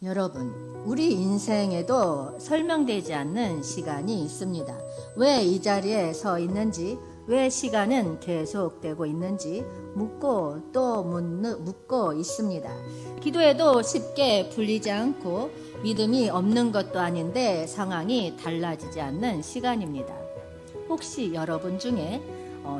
여러분, 우리 인생에도 설명되지 않는 시간이 있습니다. 왜 이 자리에 서 있는지, 왜 시간은 계속되고 있는지 묻고 또 묻고 있습니다. 기도해도 쉽게 풀리지 않고 믿음이 없는 것도 아닌데 상황이 달라지지 않는 시간입니다. 혹시 여러분 중에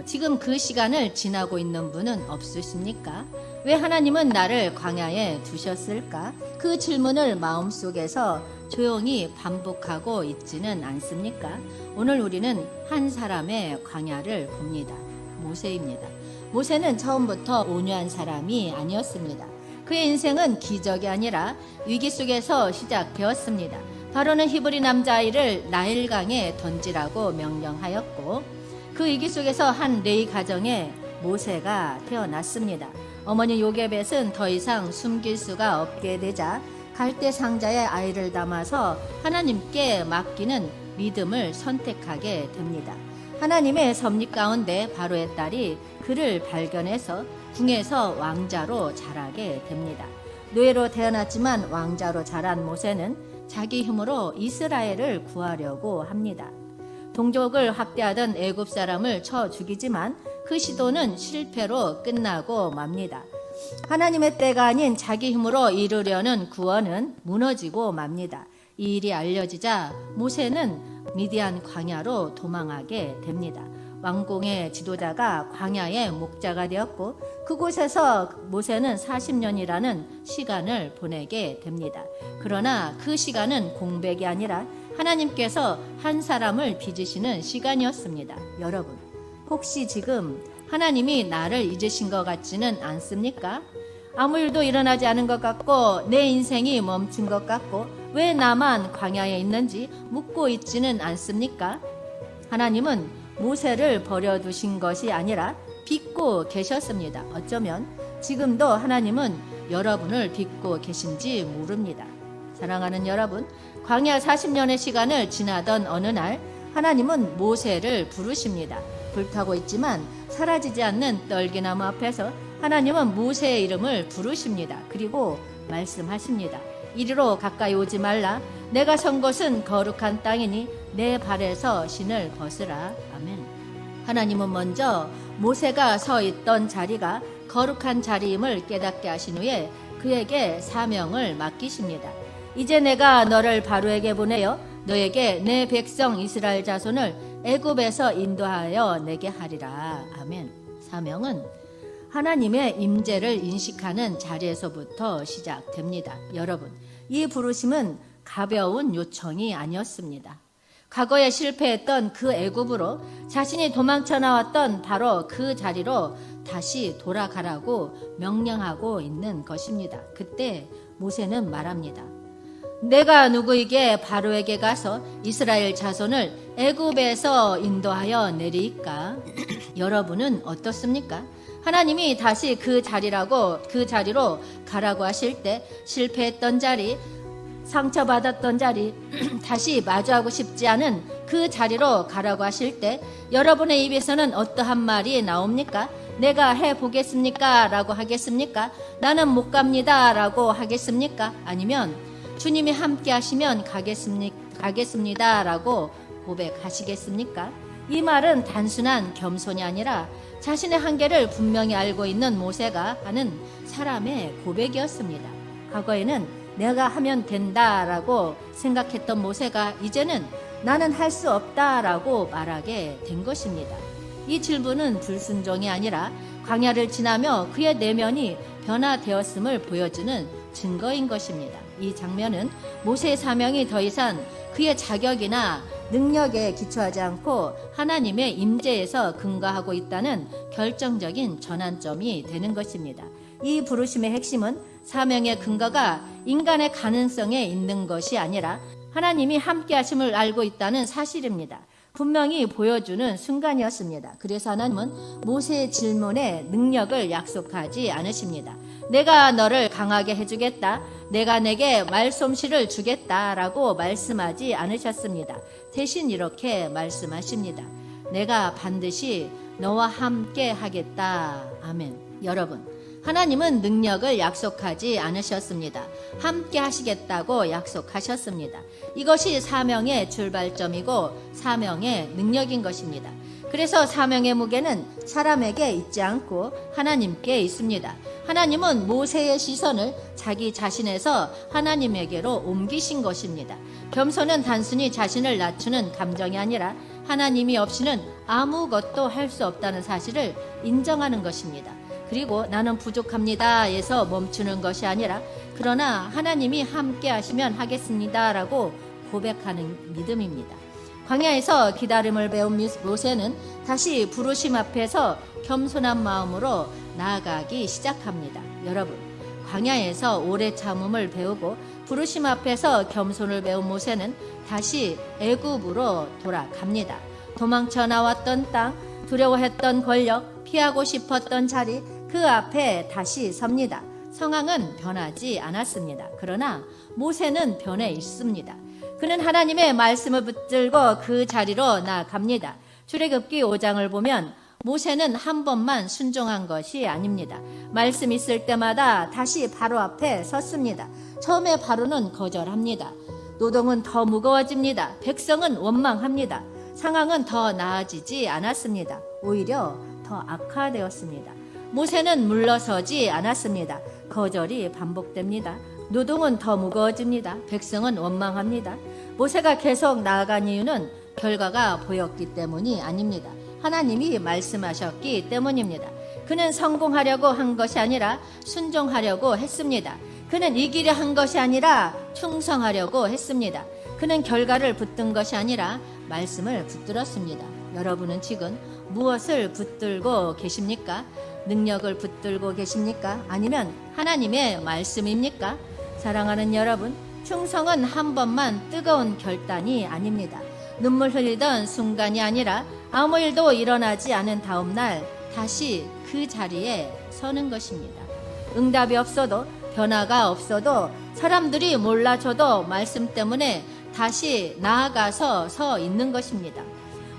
지금 그 시간을 지나고 있는 분은 없으십니까? 왜 하나님은 나를 광야에 두셨을까? 그 질문을 마음속에서 조용히 반복하고 있지는 않습니까? 오늘 우리는 한 사람의 광야를 봅니다. 모세입니다. 모세는 처음부터 온유한 사람이 아니었습니다. 그의 인생은 기적이 아니라 위기 속에서 시작되었습니다. 바로는 히브리 남자아이를 나일강에 던지라고 명령하였고 그 위기 속에서 한 레위 가정에 모세가 태어났습니다. 어머니 요게벳은 더 이상 숨길 수가 없게 되자 갈대 상자에 아이를 담아서 하나님께 맡기는 믿음을 선택하게 됩니다. 하나님의 섭리 가운데 바로의 딸이 그를 발견해서 궁에서 왕자로 자라게 됩니다. 노예로 태어났지만 왕자로 자란 모세는 자기 힘으로 이스라엘을 구하려고 합니다. 동족을 학대하던 애굽 사람을 쳐 죽이지만 그 시도는 실패로 끝나고 맙니다. 하나님의 때가 아닌 자기 힘으로 이루려는 구원은 무너지고 맙니다. 이 일이 알려지자 모세는 미디안 광야로 도망하게 됩니다. 왕궁의 지도자가 광야의 목자가 되었고 그곳에서 모세는 40년이라는 시간을 보내게 됩니다. 그러나 그 시간은 공백이 아니라 하나님께서 한 사람을 빚으시는 시간이었습니다. 여러분, 혹시 지금 하나님이 나를 잊으신 것 같지는 않습니까? 아무 일도 일어나지 않은 것 같고 내 인생이 멈춘 것 같고 왜 나만 광야에 있는지 묻고 있지는 않습니까? 하나님은 모세를 버려두신 것이 아니라 빚고 계셨습니다. 어쩌면 지금도 하나님은 여러분을 빚고 계신지 모릅니다. 사랑하는 여러분, 광야 40년의 시간을 지나던 어느 날 하나님은 모세를 부르십니다. 불타고 있지만 사라지지 않는 떨기나무 앞에서 하나님은 모세의 이름을 부르십니다. 그리고 말씀하십니다. 이리로 가까이 오지 말라. 내가 선 곳은 거룩한 땅이니 내 발에서 신을 벗으라. 아멘. 하나님은 먼저 모세가 서 있던 자리가 거룩한 자리임을 깨닫게 하신 후에 그에게 사명을 맡기십니다. 이제 내가 너를 바로에게 보내어 너에게 내 백성 이스라엘 자손을 애굽에서 인도하여 내게 하리라. 아멘. 사명은 하나님의 임재를 인식하는 자리에서부터 시작됩니다. 여러분, 이 부르심은 가벼운 요청이 아니었습니다. 과거에 실패했던 그 애굽으로 자신이 도망쳐 나왔던 바로 그 자리로 다시 돌아가라고 명령하고 있는 것입니다. 그때 모세는 말합니다. 내가 누구에게 바로에게 가서 이스라엘 자손을 애굽에서 인도하여 내리까? 여러분은 어떻습니까? 하나님이 다시 그 자리로 가라고 하실 때 실패했던 자리, 상처받았던 자리, 다시 마주하고 싶지 않은 그 자리로 가라고 하실 때 여러분의 입에서는 어떠한 말이 나옵니까? 내가 해보겠습니까? 라고 하겠습니까? 나는 못 갑니다. 라고 하겠습니까? 아니면 주님이 함께 하시면 가겠습니다. 라고 고백하시겠습니까? 이 말은 단순한 겸손이 아니라 자신의 한계를 분명히 알고 있는 모세가 하는 사람의 고백이었습니다. 과거에는 내가 하면 된다라고 생각했던 모세가 이제는 나는 할 수 없다라고 말하게 된 것입니다. 이 질문은 불순종이 아니라 광야를 지나며 그의 내면이 변화되었음을 보여주는 증거인 것입니다. 이 장면은 모세의 사명이 더 이상 그의 자격이나 능력에 기초하지 않고 하나님의 임재에서 근거하고 있다는 결정적인 전환점이 되는 것입니다. 이 부르심의 핵심은 사명의 근거가 인간의 가능성에 있는 것이 아니라 하나님이 함께 하심을 알고 있다는 사실입니다. 분명히 보여주는 순간이었습니다. 그래서 하나님은 모세의 질문에 능력을 약속하지 않으십니다. 내가 너를 강하게 해주겠다. 내가 내게 말솜씨를 주겠다라고 말씀하지 않으셨습니다. 대신 이렇게 말씀하십니다. 내가 반드시 너와 함께 하겠다. 아멘. 여러분, 하나님은 능력을 약속하지 않으셨습니다. 함께 하시겠다고 약속하셨습니다. 이것이 사명의 출발점이고 사명의 능력인 것입니다. 그래서 사명의 무게는 사람에게 있지 않고 하나님께 있습니다. 하나님은 모세의 시선을 자기 자신에서 하나님에게로 옮기신 것입니다. 겸손은 단순히 자신을 낮추는 감정이 아니라 하나님이 없이는 아무것도 할 수 없다는 사실을 인정하는 것입니다. 그리고 나는 부족합니다에서 멈추는 것이 아니라 그러나 하나님이 함께 하시면 하겠습니다라고 고백하는 믿음입니다. 광야에서 기다림을 배운 모세는 다시 부르심 앞에서 겸손한 마음으로 나아가기 시작합니다. 여러분, 광야에서 오래 참음을 배우고 부르심 앞에서 겸손을 배운 모세는 다시 애굽으로 돌아갑니다. 도망쳐 나왔던 땅, 두려워했던 권력, 피하고 싶었던 자리, 그 앞에 다시 섭니다. 상황은 변하지 않았습니다. 그러나 모세는 변해 있습니다. 그는 하나님의 말씀을 붙들고 그 자리로 나아갑니다. 출애굽기 5장을 보면 모세는 한 번만 순종한 것이 아닙니다. 말씀 있을 때마다 다시 바로 앞에 섰습니다. 처음에 바로는 거절합니다. 노동은 더 무거워집니다. 백성은 원망합니다. 상황은 더 나아지지 않았습니다. 오히려 더 악화되었습니다. 모세는 물러서지 않았습니다. 거절이 반복됩니다. 노동은 더 무거워집니다. 백성은 원망합니다. 모세가 계속 나아간 이유는 결과가 보였기 때문이 아닙니다. 하나님이 말씀하셨기 때문입니다. 그는 성공하려고 한 것이 아니라 순종하려고 했습니다. 그는 이기려 한 것이 아니라 충성하려고 했습니다. 그는 결과를 붙든 것이 아니라 말씀을 붙들었습니다. 여러분은 지금 무엇을 붙들고 계십니까? 능력을 붙들고 계십니까? 아니면 하나님의 말씀입니까? 사랑하는 여러분, 충성은 한 번만 뜨거운 결단이 아닙니다. 눈물 흘리던 순간이 아니라 아무 일도 일어나지 않은 다음 날 다시 그 자리에 서는 것입니다. 응답이 없어도 변화가 없어도 사람들이 몰라줘도 말씀 때문에 다시 나아가서 서 있는 것입니다.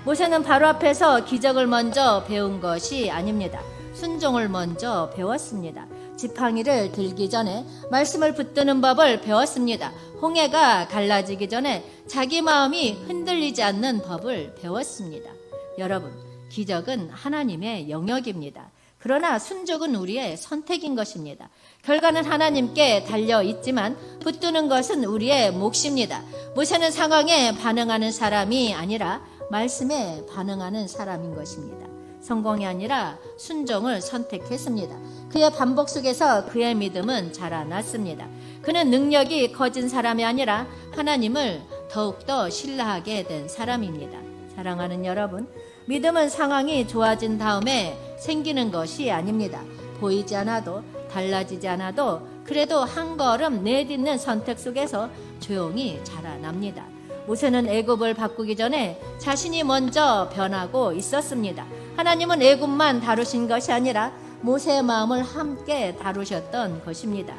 모세는 바로 앞에서 기적을 먼저 배운 것이 아닙니다. 순종을 먼저 배웠습니다. 지팡이를 들기 전에 말씀을 붙드는 법을 배웠습니다. 홍해가 갈라지기 전에 자기 마음이 흔들리지 않는 법을 배웠습니다. 여러분, 기적은 하나님의 영역입니다. 그러나 순종은 우리의 선택인 것입니다. 결과는 하나님께 달려 있지만 붙드는 것은 우리의 몫입니다. 모세는 상황에 반응하는 사람이 아니라 말씀에 반응하는 사람인 것입니다. 성공이 아니라 순종을 선택했습니다. 그의 반복 속에서 그의 믿음은 자라났습니다. 그는 능력이 커진 사람이 아니라 하나님을 더욱더 신뢰하게 된 사람입니다. 사랑하는 여러분, 믿음은 상황이 좋아진 다음에 생기는 것이 아닙니다. 보이지 않아도 달라지지 않아도 그래도 한 걸음 내딛는 선택 속에서 조용히 자라납니다. 모세는 애굽을 바꾸기 전에 자신이 먼저 변하고 있었습니다. 하나님은 애굽만 다루신 것이 아니라 모세의 마음을 함께 다루셨던 것입니다.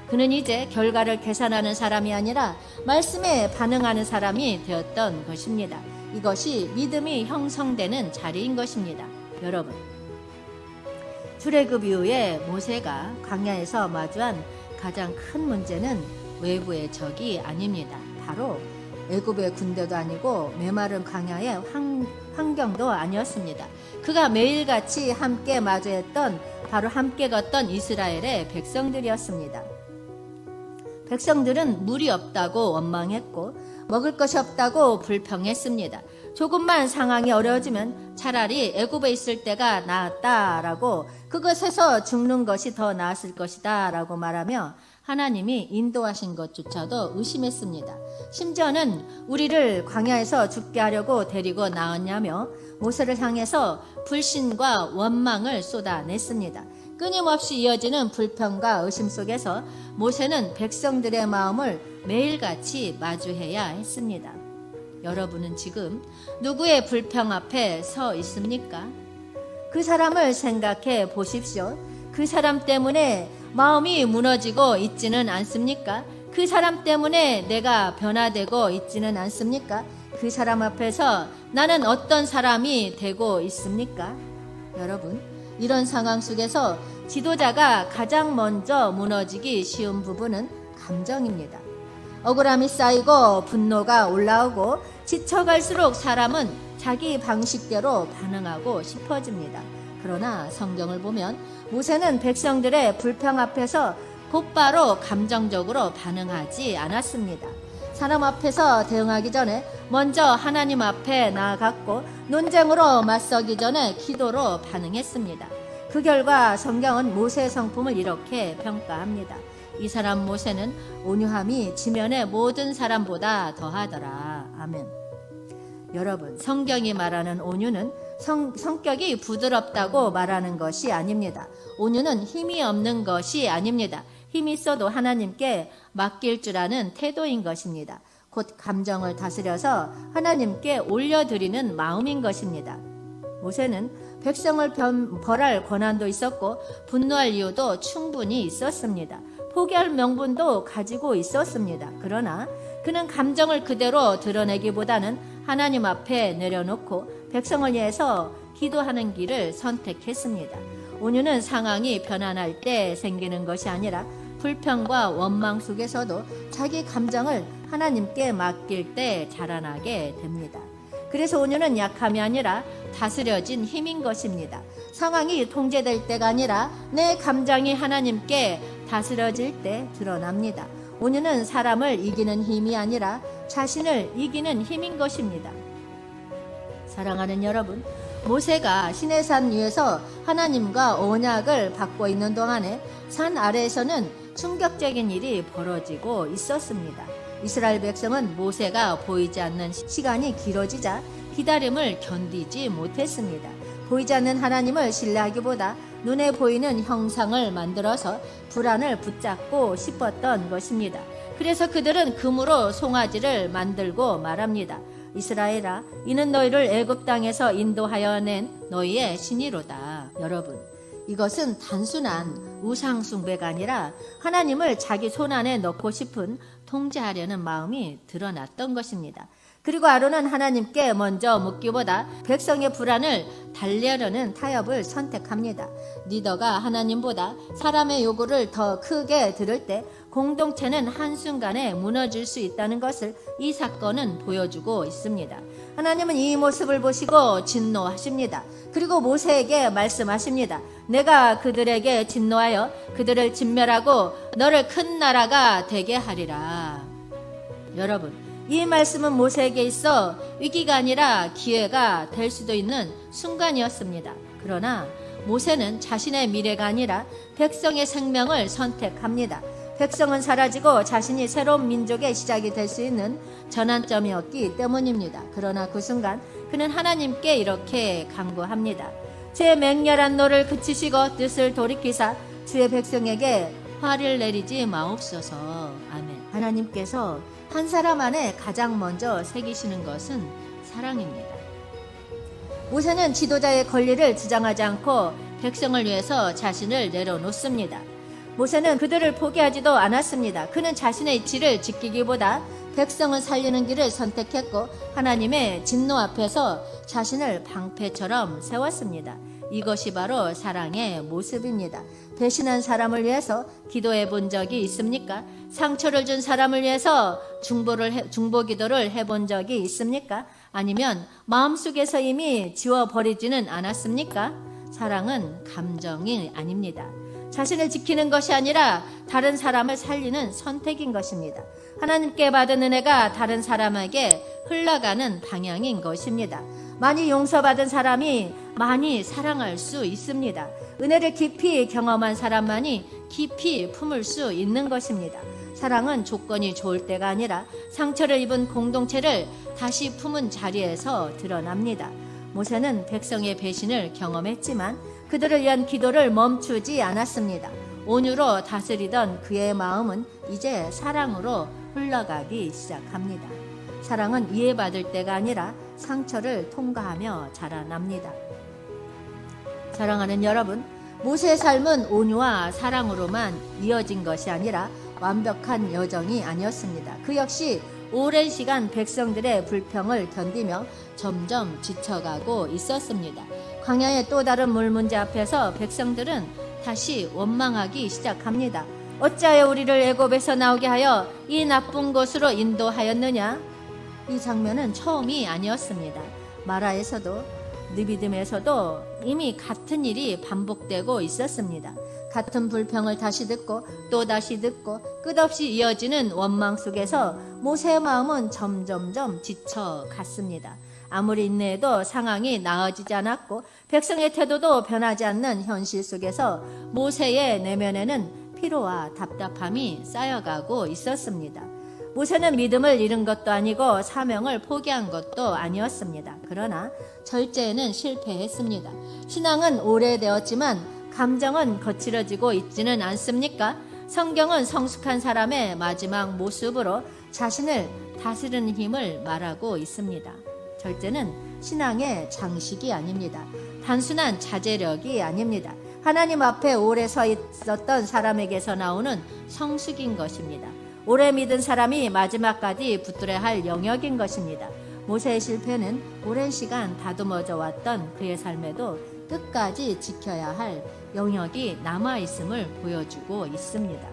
그는 이제 결과를 계산하는 사람이 아니라 말씀에 반응하는 사람이 되었던 것입니다. 이것이 믿음이 형성되는 자리인 것입니다. 여러분, 출애굽 이후에 모세가 광야에서 마주한 가장 큰 문제는 외부의 적이 아닙니다. 바로 애굽의 군대도 아니고 메마른 광야의 환경도 아니었습니다. 그가 매일같이 함께 마주했던 바로 함께 걷던 이스라엘의 백성들이었습니다. 백성들은 물이 없다고 원망했고 먹을 것이 없다고 불평했습니다. 조금만 상황이 어려워지면 차라리 애굽에 있을 때가 나았다라고 그것에서 죽는 것이 더 나았을 것이다 라고 말하며 하나님이 인도하신 것조차도 의심했습니다. 심지어는 우리를 광야에서 죽게 하려고 데리고 나왔냐며 모세를 향해서 불신과 원망을 쏟아냈습니다. 끊임없이 이어지는 불평과 의심 속에서 모세는 백성들의 마음을 매일같이 마주해야 했습니다. 여러분은 지금 누구의 불평 앞에 서 있습니까? 그 사람을 생각해 보십시오. 그 사람 때문에 마음이 무너지고 있지는 않습니까? 그 사람 때문에 내가 변화되고 있지는 않습니까? 그 사람 앞에서 나는 어떤 사람이 되고 있습니까? 여러분, 이런 상황 속에서 지도자가 가장 먼저 무너지기 쉬운 부분은 감정입니다. 억울함이 쌓이고 분노가 올라오고 지쳐갈수록 사람은 자기 방식대로 반응하고 싶어집니다. 그러나 성경을 보면 모세는 백성들의 불평 앞에서 곧바로 감정적으로 반응하지 않았습니다. 사람 앞에서 대응하기 전에 먼저 하나님 앞에 나아갔고 논쟁으로 맞서기 전에 기도로 반응했습니다. 그 결과 성경은 모세의 성품을 이렇게 평가합니다. 이 사람 모세는 온유함이 지면의 모든 사람보다 더하더라. 아멘. 여러분, 성경이 말하는 온유는 성격이 부드럽다고 말하는 것이 아닙니다. 온유는 힘이 없는 것이 아닙니다. 힘이 있어도 하나님께 맡길 줄 아는 태도인 것입니다. 곧 감정을 다스려서 하나님께 올려드리는 마음인 것입니다. 모세는 백성을 벌할 권한도 있었고 분노할 이유도 충분히 있었습니다. 포기할 명분도 가지고 있었습니다. 그러나 그는 감정을 그대로 드러내기보다는 하나님 앞에 내려놓고 백성을 위해서 기도하는 길을 선택했습니다. 온유는 상황이 편안할 때 생기는 것이 아니라 불평과 원망 속에서도 자기 감정을 하나님께 맡길 때 자라나게 됩니다. 그래서 온유는 약함이 아니라 다스려진 힘인 것입니다. 상황이 통제될 때가 아니라 내 감정이 하나님께 다스려질 때 드러납니다. 온유는 사람을 이기는 힘이 아니라 자신을 이기는 힘인 것입니다. 사랑하는 여러분, 모세가 시내산 위에서 하나님과 언약을 받고 있는 동안에 산 아래에서는 충격적인 일이 벌어지고 있었습니다. 이스라엘 백성은 모세가 보이지 않는 시간이 길어지자 기다림을 견디지 못했습니다. 보이지 않는 하나님을 신뢰하기보다 눈에 보이는 형상을 만들어서 불안을 붙잡고 싶었던 것입니다. 그래서 그들은 금으로 송아지를 만들고 말합니다. 이스라엘아, 이는 너희를 애굽 땅에서 인도하여 낸 너희의 신이로다. 여러분, 이것은 단순한 우상 숭배가 아니라 하나님을 자기 손안에 넣고 싶은 통제하려는 마음이 드러났던 것입니다. 그리고 아론은 하나님께 먼저 묻기보다 백성의 불안을 달래려는 타협을 선택합니다. 리더가 하나님보다 사람의 요구를 더 크게 들을 때 공동체는 한순간에 무너질 수 있다는 것을 이 사건은 보여주고 있습니다. 하나님은 이 모습을 보시고 진노하십니다. 그리고 모세에게 말씀하십니다. 내가 그들에게 진노하여 그들을 진멸하고 너를 큰 나라가 되게 하리라. 여러분, 이 말씀은 모세에게 있어 위기가 아니라 기회가 될 수도 있는 순간이었습니다. 그러나 모세는 자신의 미래가 아니라 백성의 생명을 선택합니다. 백성은 사라지고 자신이 새로운 민족의 시작이 될 수 있는 전환점이었기 때문입니다. 그러나 그 순간 그는 하나님께 이렇게 간구합니다. 제 맹렬한 노를 그치시고 뜻을 돌이키사 주의 백성에게 화를 내리지 마옵소서. 아멘. 하나님께서 한 사람 안에 가장 먼저 새기시는 것은 사랑입니다. 모세는 지도자의 권리를 주장하지 않고 백성을 위해서 자신을 내려놓습니다. 모세는 그들을 포기하지도 않았습니다. 그는 자신의 이치를 지키기보다 백성을 살리는 길을 선택했고 하나님의 진노 앞에서 자신을 방패처럼 세웠습니다. 이것이 바로 사랑의 모습입니다. 배신한 사람을 위해서 기도해 본 적이 있습니까? 상처를 준 사람을 위해서 중보 기도를 해본 적이 있습니까? 아니면 마음속에서 이미 지워버리지는 않았습니까? 사랑은 감정이 아닙니다. 자신을 지키는 것이 아니라 다른 사람을 살리는 선택인 것입니다. 하나님께 받은 은혜가 다른 사람에게 흘러가는 방향인 것입니다. 많이 용서받은 사람이 많이 사랑할 수 있습니다. 은혜를 깊이 경험한 사람만이 깊이 품을 수 있는 것입니다. 사랑은 조건이 좋을 때가 아니라 상처를 입은 공동체를 다시 품은 자리에서 드러납니다. 모세는 백성의 배신을 경험했지만 그들을 위한 기도를 멈추지 않았습니다. 온유로 다스리던 그의 마음은 이제 사랑으로 흘러가기 시작합니다. 사랑은 이해받을 때가 아니라 상처를 통과하며 자라납니다. 사랑하는 여러분, 모세의 삶은 온유와 사랑으로만 이어진 것이 아니라 완벽한 여정이 아니었습니다. 그 역시 오랜 시간 백성들의 불평을 견디며 점점 지쳐가고 있었습니다. 광야의 또 다른 물 문제 앞에서 백성들은 다시 원망하기 시작합니다. 어찌하여 우리를 애굽에서 나오게 하여 이 나쁜 곳으로 인도하였느냐? 이 장면은 처음이 아니었습니다. 마라에서도 느비딤에서도 이미 같은 일이 반복되고 있었습니다. 같은 불평을 다시 듣고 또 다시 듣고 끝없이 이어지는 원망 속에서 모세의 마음은 점점점 지쳐갔습니다. 아무리 인내해도 상황이 나아지지 않았고 백성의 태도도 변하지 않는 현실 속에서 모세의 내면에는 피로와 답답함이 쌓여가고 있었습니다. 모세는 믿음을 잃은 것도 아니고 사명을 포기한 것도 아니었습니다. 그러나 절제에는 실패했습니다. 신앙은 오래되었지만 감정은 거칠어지고 있지는 않습니까? 성경은 성숙한 사람의 마지막 모습으로 자신을 다스리는 힘을 말하고 있습니다. 절제는 신앙의 장식이 아닙니다. 단순한 자제력이 아닙니다. 하나님 앞에 오래 서 있었던 사람에게서 나오는 성숙인 것입니다. 오래 믿은 사람이 마지막까지 붙들어야 할 영역인 것입니다. 모세의 실패는 오랜 시간 다듬어져 왔던 그의 삶에도 끝까지 지켜야 할 영역이 남아있음을 보여주고 있습니다.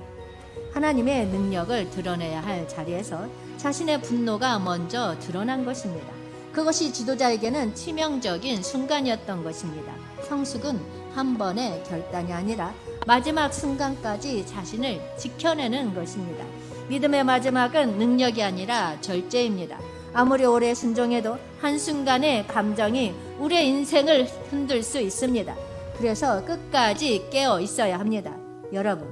하나님의 능력을 드러내야 할 자리에서 자신의 분노가 먼저 드러난 것입니다. 그것이 지도자에게는 치명적인 순간이었던 것입니다. 성숙은 한 번의 결단이 아니라 마지막 순간까지 자신을 지켜내는 것입니다. 믿음의 마지막은 능력이 아니라 절제입니다. 아무리 오래 순종해도 한순간의 감정이 우리의 인생을 흔들 수 있습니다. 그래서 끝까지 깨어 있어야 합니다. 여러분,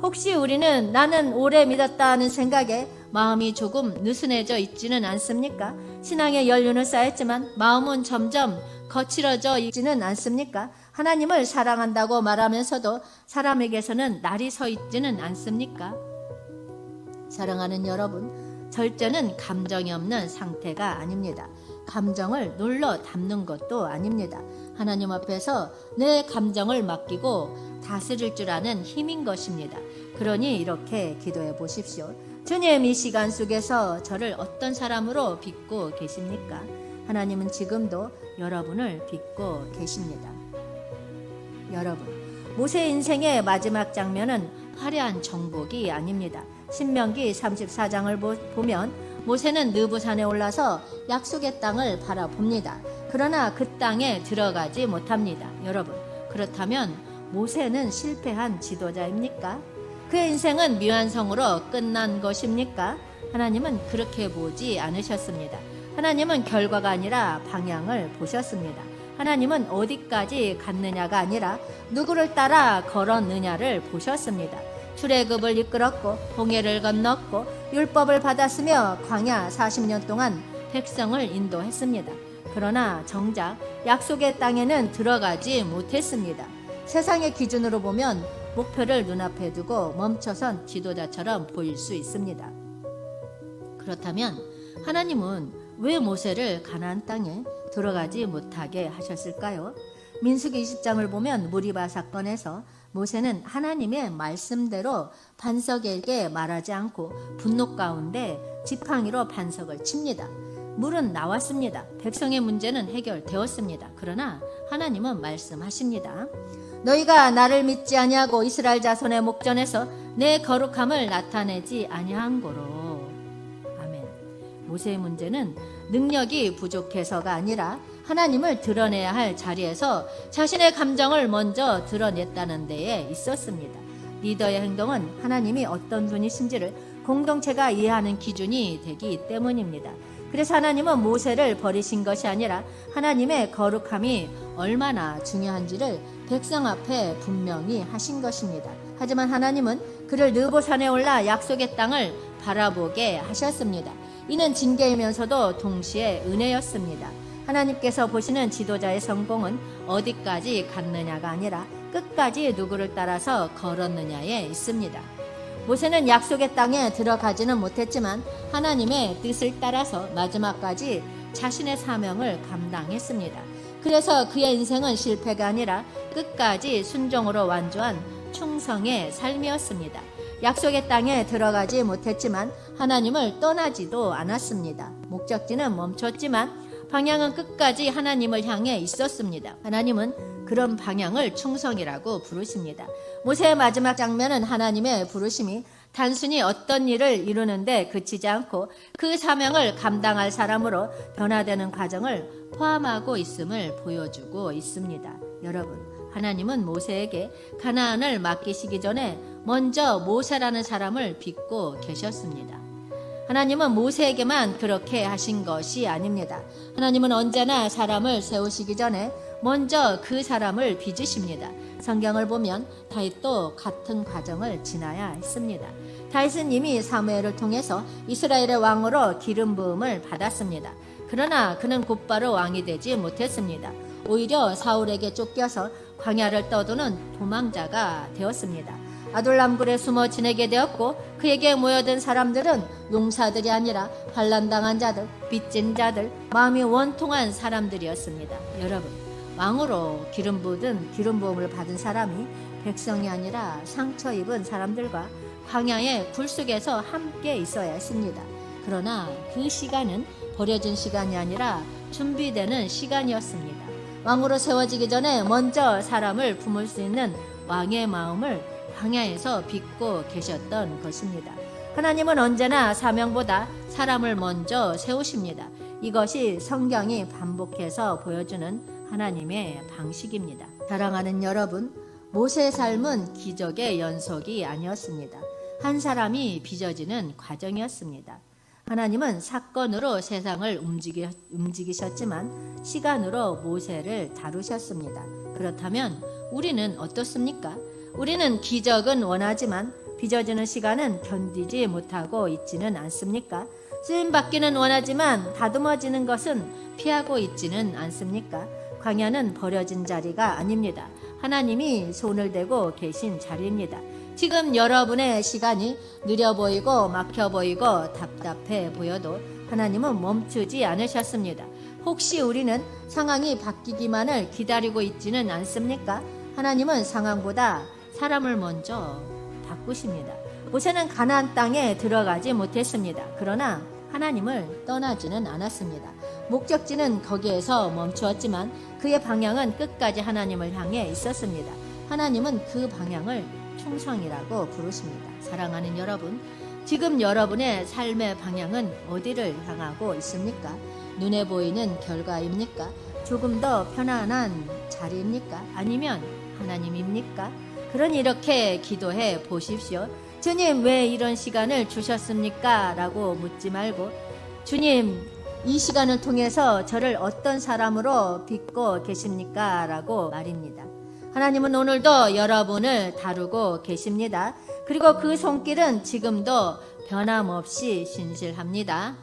혹시 우리는 나는 오래 믿었다는 생각에 마음이 조금 느슨해져 있지는 않습니까? 신앙의 연륜은 쌓였지만 마음은 점점 거칠어져 있지는 않습니까? 하나님을 사랑한다고 말하면서도 사람에게서는 날이 서 있지는 않습니까? 사랑하는 여러분, 절제는 감정이 없는 상태가 아닙니다. 감정을 눌러 담는 것도 아닙니다. 하나님 앞에서 내 감정을 맡기고 다스릴 줄 아는 힘인 것입니다. 그러니 이렇게 기도해 보십시오. 주님, 이 시간 속에서 저를 어떤 사람으로 빚고 계십니까? 하나님은 지금도 여러분을 빚고 계십니다. 여러분, 모세의 인생의 마지막 장면은 화려한 정복이 아닙니다. 신명기 34장을 보면 모세는 느부산에 올라서 약속의 땅을 바라봅니다. 그러나 그 땅에 들어가지 못합니다. 여러분, 그렇다면 모세는 실패한 지도자입니까? 그의 인생은 미완성으로 끝난 것입니까? 하나님은 그렇게 보지 않으셨습니다. 하나님은 결과가 아니라 방향을 보셨습니다. 하나님은 어디까지 갔느냐가 아니라 누구를 따라 걸었느냐를 보셨습니다. 출애굽을 이끌었고 홍해를 건넜고 율법을 받았으며 광야 40년 동안 백성을 인도했습니다. 그러나 정작 약속의 땅에는 들어가지 못했습니다. 세상의 기준으로 보면 목표를 눈앞에 두고 멈춰선 지도자처럼 보일 수 있습니다. 그렇다면 하나님은 왜 모세를 가나안 땅에 들어가지 못하게 하셨을까요? 민수기 20장을 보면 무리바 사건에서 모세는 하나님의 말씀대로 반석에게 말하지 않고 분노 가운데 지팡이로 반석을 칩니다. 물은 나왔습니다. 백성의 문제는 해결되었습니다. 그러나 하나님은 말씀하십니다. 너희가 나를 믿지 아니하고 이스라엘 자손의 목전에서 내 거룩함을 나타내지 아니한 고로. 아멘. 모세의 문제는 능력이 부족해서가 아니라 하나님을 드러내야 할 자리에서 자신의 감정을 먼저 드러냈다는 데에 있었습니다. 리더의 행동은 하나님이 어떤 분이신지를 공동체가 이해하는 기준이 되기 때문입니다. 그래서 하나님은 모세를 버리신 것이 아니라 하나님의 거룩함이 얼마나 중요한지를 백성 앞에 분명히 하신 것입니다. 하지만 하나님은 그를 느보산에 올라 약속의 땅을 바라보게 하셨습니다. 이는 징계이면서도 동시에 은혜였습니다. 하나님께서 보시는 지도자의 성공은 어디까지 갔느냐가 아니라 끝까지 누구를 따라서 걸었느냐에 있습니다. 모세는 약속의 땅에 들어가지는 못했지만 하나님의 뜻을 따라서 마지막까지 자신의 사명을 감당했습니다. 그래서 그의 인생은 실패가 아니라 끝까지 순종으로 완주한 충성의 삶이었습니다. 약속의 땅에 들어가지 못했지만 하나님을 떠나지도 않았습니다. 목적지는 멈췄지만 방향은 끝까지 하나님을 향해 있었습니다. 하나님은 그런 방향을 충성이라고 부르십니다. 모세의 마지막 장면은 하나님의 부르심이 단순히 어떤 일을 이루는데 그치지 않고 그 사명을 감당할 사람으로 변화되는 과정을 포함하고 있음을 보여주고 있습니다. 여러분, 하나님은 모세에게 가나안을 맡기시기 전에 먼저 모세라는 사람을 빚고 계셨습니다. 하나님은 모세에게만 그렇게 하신 것이 아닙니다. 하나님은 언제나 사람을 세우시기 전에 먼저 그 사람을 빚으십니다. 성경을 보면 다윗도 같은 과정을 지나야 했습니다. 다윗은 이미 사무엘을 통해서 이스라엘의 왕으로 기름 부음을 받았습니다. 그러나 그는 곧바로 왕이 되지 못했습니다. 오히려 사울에게 쫓겨서 광야를 떠도는 도망자가 되었습니다. 아둘람굴에 숨어 지내게 되었고 그에게 모여든 사람들은 용사들이 아니라 환난당한 자들, 빚진 자들, 마음이 원통한 사람들이었습니다. 여러분, 왕으로 기름 부음을 받은 사람이 백성이 아니라 상처 입은 사람들과 광야의 굴속에서 함께 있어야 했습니다. 그러나 그 시간은 버려진 시간이 아니라 준비되는 시간이었습니다. 왕으로 세워지기 전에 먼저 사람을 품을 수 있는 왕의 마음을 광야에서 빚고 계셨던 것입니다. 하나님은 언제나 사명보다 사람을 먼저 세우십니다. 이것이 성경이 반복해서 보여주는 하나님의 방식입니다. 사랑하는 여러분, 모세의 삶은 기적의 연속이 아니었습니다. 한 사람이 빚어지는 과정이었습니다. 하나님은 사건으로 세상을 움직이셨지만 시간으로 모세를 다루셨습니다. 그렇다면 우리는 어떻습니까? 우리는 기적은 원하지만 빚어지는 시간은 견디지 못하고 있지는 않습니까? 쓰임받기는 원하지만 다듬어지는 것은 피하고 있지는 않습니까? 광야는 버려진 자리가 아닙니다. 하나님이 손을 대고 계신 자리입니다. 지금 여러분의 시간이 느려 보이고 막혀 보이고 답답해 보여도 하나님은 멈추지 않으셨습니다. 혹시 우리는 상황이 바뀌기만을 기다리고 있지는 않습니까? 하나님은 상황보다 사람을 먼저 바꾸십니다. 모세는 가나안 땅에 들어가지 못했습니다. 그러나 하나님을 떠나지는 않았습니다. 목적지는 거기에서 멈추었지만 그의 방향은 끝까지 하나님을 향해 있었습니다. 하나님은 그 방향을 충성이라고 부르십니다. 사랑하는 여러분, 지금 여러분의 삶의 방향은 어디를 향하고 있습니까? 눈에 보이는 결과입니까? 조금 더 편안한 자리입니까? 아니면 하나님입니까? 그러니 이렇게 기도해 보십시오. 주님, 왜 이런 시간을 주셨습니까? 라고 묻지 말고, 주님, 이 시간을 통해서 저를 어떤 사람으로 빚고 계십니까? 라고 말입니다. 하나님은 오늘도 여러분을 다루고 계십니다. 그리고 그 손길은 지금도 변함없이 신실합니다.